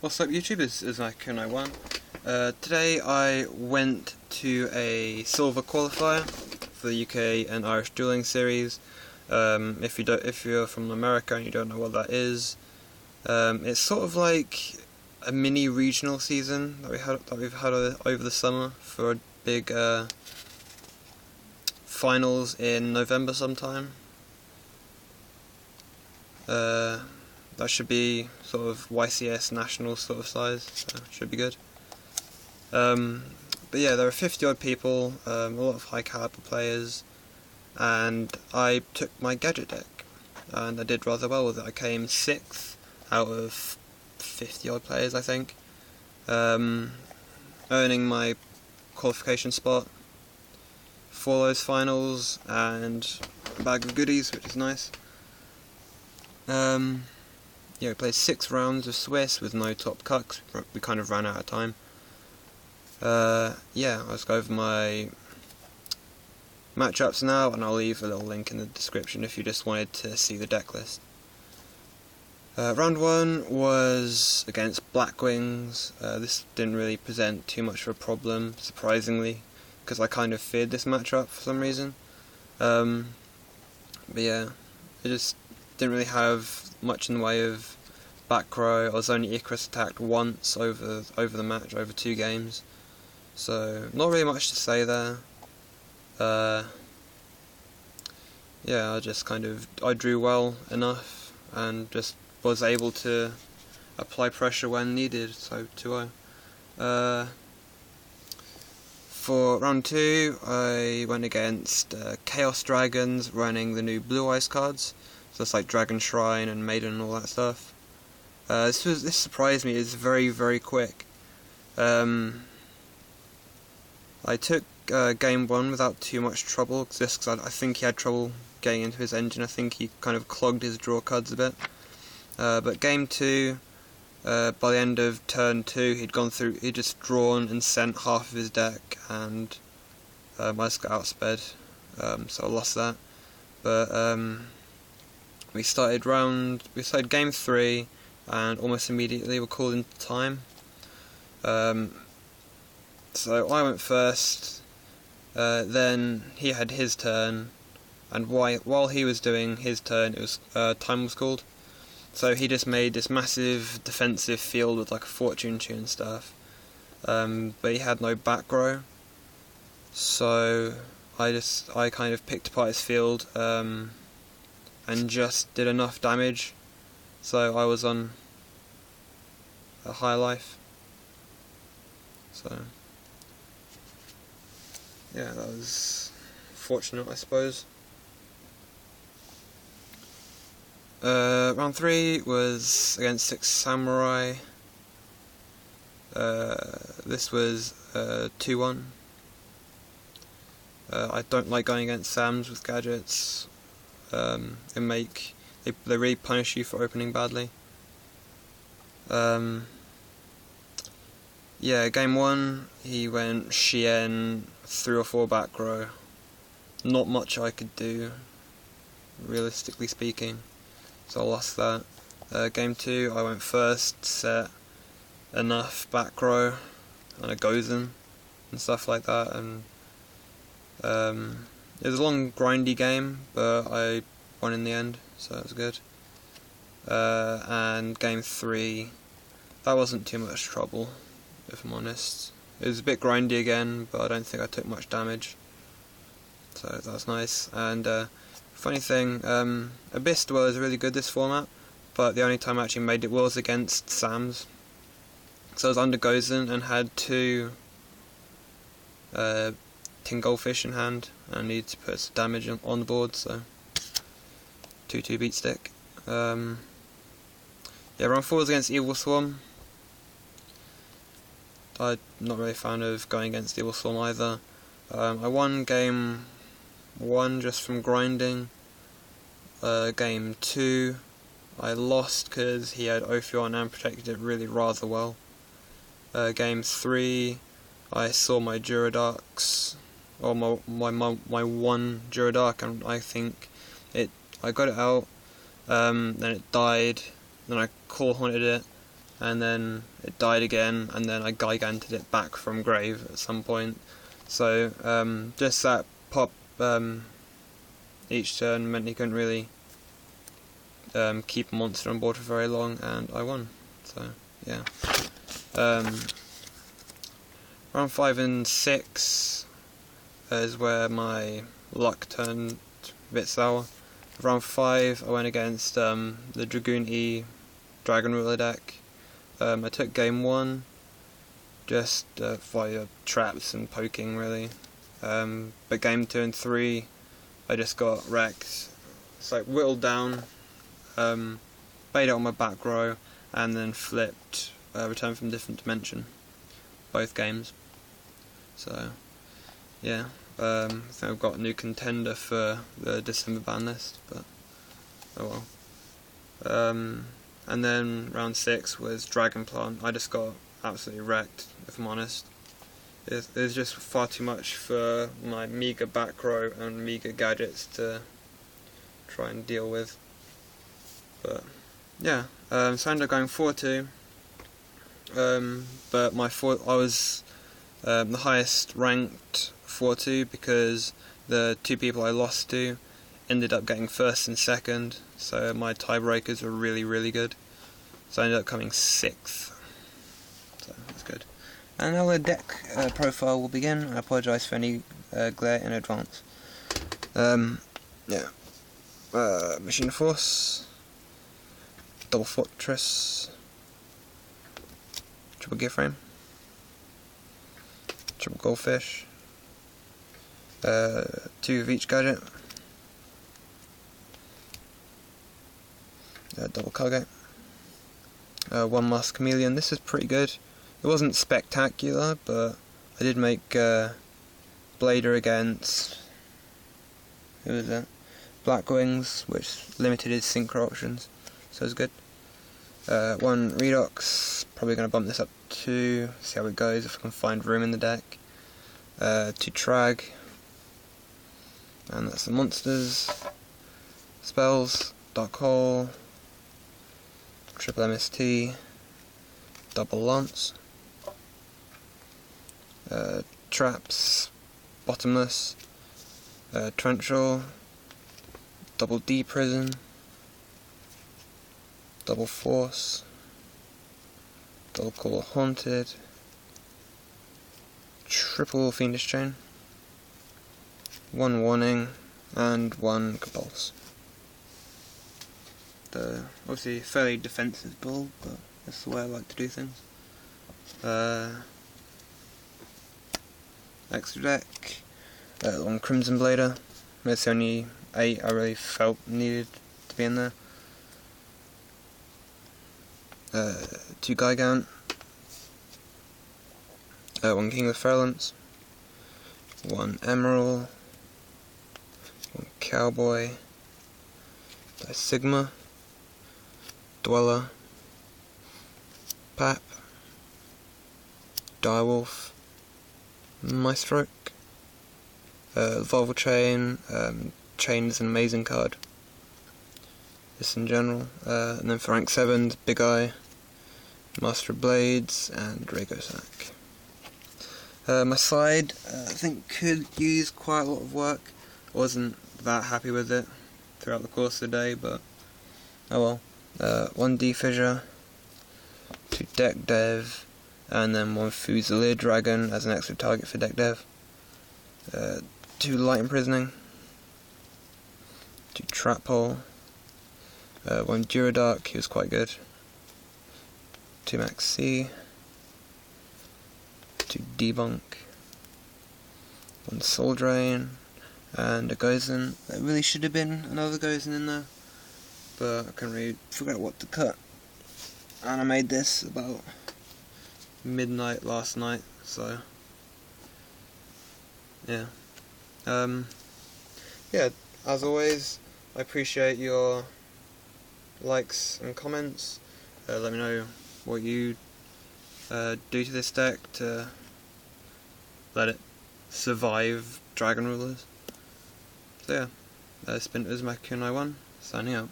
What's up YouTube, is Ike901. Today I went to a silver qualifier for the UK and Irish dueling series. If you're from America and you don't know what that is, it's sort of like a mini regional season that we've had over the summer for a big finals in November sometime. That should be sort of YCS national sort of size, so should be good. But yeah, there are 50 odd people, a lot of high caliber players, and I took my Gadget deck, and I did rather well with it. I came 6th out of 50 odd players, I think, earning my qualification spot for those finals and a bag of goodies, which is nice. Yeah, we played 6 rounds of Swiss with no top cucks. We kind of ran out of time. Yeah, I'll just go over my matchups now, and I'll leave a little link in the description if you just wanted to see the deck list. Round 1 was against Blackwings. This didn't really present too much of a problem, surprisingly, because I kind of feared this matchup for some reason. But yeah, it just didn't really have much in the way of back row. I was only Icarus attacked once over the match, over 2 games, so not really much to say there. Yeah, I drew well enough and just was able to apply pressure when needed, so 2-0. For round 2, I went against Chaos Dragons running the new Blue Eyes cards. So it's like Dragon Shrine and Maiden and all that stuff. This surprised me. It's very, very quick. I took game 1 without too much trouble, just because I think he had trouble getting into his engine. I think he kind of clogged his draw cards a bit. But game 2, by the end of turn 2, he'd just drawn and sent half of his deck, and I just got outsped, so I lost that. But we started game 3, and almost immediately were called into time. So I went first, then he had his turn, and while he was doing his turn, time was called. So he just made this massive defensive field with like a fortune tree and stuff, but he had no back row, so I kind of picked apart his field, and just did enough damage, so I was on a high life. So yeah, that was fortunate, I suppose. Round 3 was against 6 Samurai. This was 2-1. I don't like going against Sams with gadgets. They really punish you for opening badly. Yeah, game 1 he went Shien, 3 or 4 back row. Not much I could do, realistically speaking, so I lost that. Game 2 I went first, set enough back row and a Gozen and stuff like that, and it was a long grindy game, but I won in the end, so that was good. And game 3, that wasn't too much trouble, if I'm honest. It was a bit grindy again, but I don't think I took much damage, so that was nice. And funny thing, Abyss Dweller is really good this format, but the only time I actually made it was against Sams. So I was under Gozen and had 2 Tin Goldfish in hand, and I needed to put some damage on the board, so 2-2 beat stick. Yeah, round 4 was against Evil Swarm. I'm not really a fan of going against Evil Swarm either. I won game 1 just from grinding. Game 2 I lost because he had Ophion and protected it really rather well. Game 3 I saw my Duradarks, or my one Duradark, and I think I got it out, then it died, then I call haunted it, and then it died again, and then I giganted it back from grave at some point. So just that pop each turn meant he couldn't really keep a monster on board for very long, and I won. So yeah. Round 5 and 6 is where my luck turned a bit sour. Round 5 I went against the Dragunity Dragon Ruler deck. I took game 1 just via traps and poking really, but game 2 and 3 I just got wrecked. It's like whittled down, bait it on my back row, and then flipped Return from Different Dimension both games. So yeah, I think I've got a new contender for the December ban list, but oh well. And then round 6 was Dragon Plant. I just got absolutely wrecked, if I'm honest. It was just far too much for my meager back row and meager gadgets to try and deal with. But yeah, so I ended up going 4-2. But I was the highest ranked 4-2 because the 2 people I lost to ended up getting 1st and 2nd, so my tiebreakers were really, really good. So I ended up coming 6th. So that's good. And now the deck profile will begin. I apologise for any glare in advance. Yeah. Machine of Force, Double Fortress, Triple Gear Frame, Triple Goldfish, 2 of each gadget, Double Cargo, 1 Masked Chameleon. This is pretty good. It wasn't spectacular, but I did make Blader against, who was that? Black Wings, which limited his synchro options, so it's good. 1 Redox, probably going to bump this up to 2, see how it goes, if I can find room in the deck. 2 Trag, and that's the monsters. Spells, Dark Hole, Triple MST, Double Lance, Traps, Bottomless, Torrential, Double D Prison, Double Force, Double Call Haunted, Triple Fiendish Chain, 1 Warning, and 1 Compulse. Obviously fairly defensive build, but that's the way I like to do things. Extra deck, 1 Crimson Blader. That's the only 8 I really felt needed to be in there. 2 Gigant, 1 King of Feralance, 1 Emerald, 1 Cowboy, Sigma, Dweller, Pap, Direwolf, Maestroke, Volvo Chain. Chain is an amazing card, just in general. And then for rank 7, Big Eye, Master of Blades, and Drago Sack. My side, I think, could use quite a lot of work. I wasn't that happy with it throughout the course of the day, but oh well. 1 D-Fissure, 2 Deck Dev, and then 1 Fusilier Dragon as an extra target for Deck Dev. 2 Light Imprisoning, 2 Trap Hole, 1 Duradark, he was quite good, 2 Max C, 2 Debunk, 1 Soul Drain, and a Gozen. There really should have been another Gozen in there, but I couldn't really figure out what to cut. And I made this about midnight last night, so yeah. Yeah, as always, I appreciate your likes and comments. Let me know what you do to this deck to let it survive Dragon Rulers. So yeah, Spinters, Mac and I1, signing out.